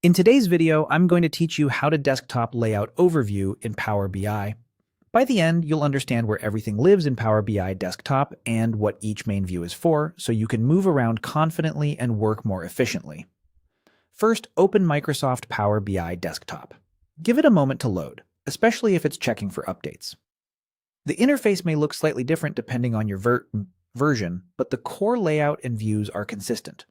In today's video, I'm going to teach you how to desktop layout overview in Power BI. By the end, you'll understand where everything lives in Power BI desktop and what each main view is for, so you can move around confidently and work more efficiently. First, open Microsoft Power BI desktop. Give it a moment to load, especially if it's checking for updates. The interface may look slightly different depending on your version, but the core layout and views are consistent.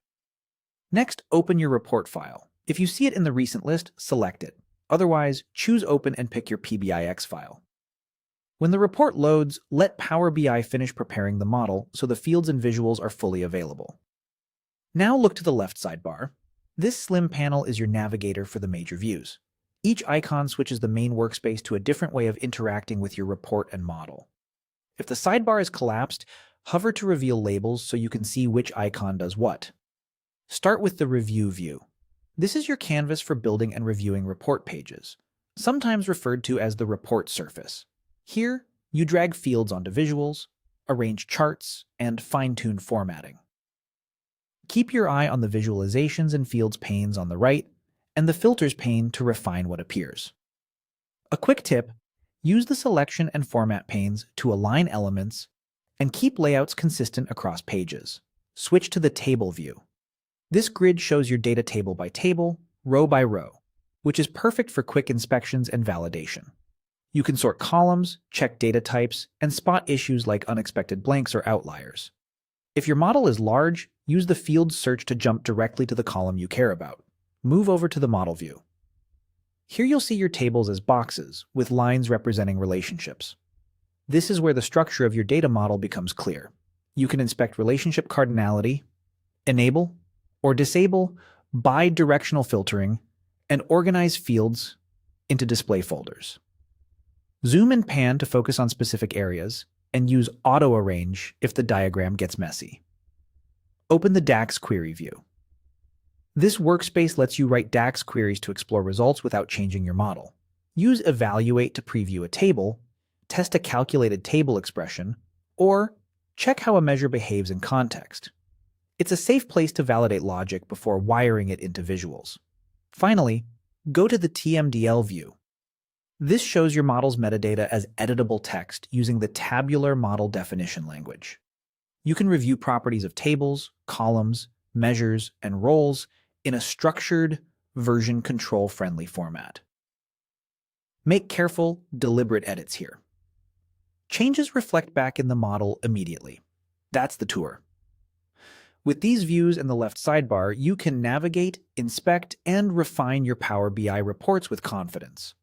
Next, open your report file. If you see it in the recent list, select it. Otherwise, choose Open and pick your PBIX file. When the report loads, let Power BI finish preparing the model so the fields and visuals are fully available. Now look to the left sidebar. This slim panel is your navigator for the major views. Each icon switches the main workspace to a different way of interacting with your report and model. If the sidebar is collapsed, hover to reveal labels so you can see which icon does what. Start with the Review view. This is your canvas for building and reviewing report pages, sometimes referred to as the report surface. Here, you drag fields onto visuals, arrange charts, and fine-tune formatting. Keep your eye on the Visualizations and Fields panes on the right, and the Filters pane to refine what appears. A quick tip: use the Selection and Format panes to align elements and keep layouts consistent across pages. Switch to the Table view. This grid shows your data table by table, row by row, which is perfect for quick inspections and validation. You can sort columns, check data types, and spot issues like unexpected blanks or outliers. If your model is large, use the Field search to jump directly to the column you care about. Move over to the Model view. Here you'll see your tables as boxes, with lines representing relationships. This is where the structure of your data model becomes clear. You can inspect relationship cardinality, enable or disable bi-directional filtering, and organize fields into display folders. Zoom and pan to focus on specific areas, and use auto-arrange if the diagram gets messy. Open the DAX query view. This workspace lets you write DAX queries to explore results without changing your model. Use evaluate to preview a table, test a calculated table expression, or check how a measure behaves in context. It's a safe place to validate logic before wiring it into visuals. Finally, go to the TMDL view. This shows your model's metadata as editable text using the tabular model definition language. You can review properties of tables, columns, measures, and roles in a structured, version control-friendly format. Make careful, deliberate edits here. Changes reflect back in the model immediately. That's the tour. With these views in the left sidebar, you can navigate, inspect, and refine your Power BI reports with confidence.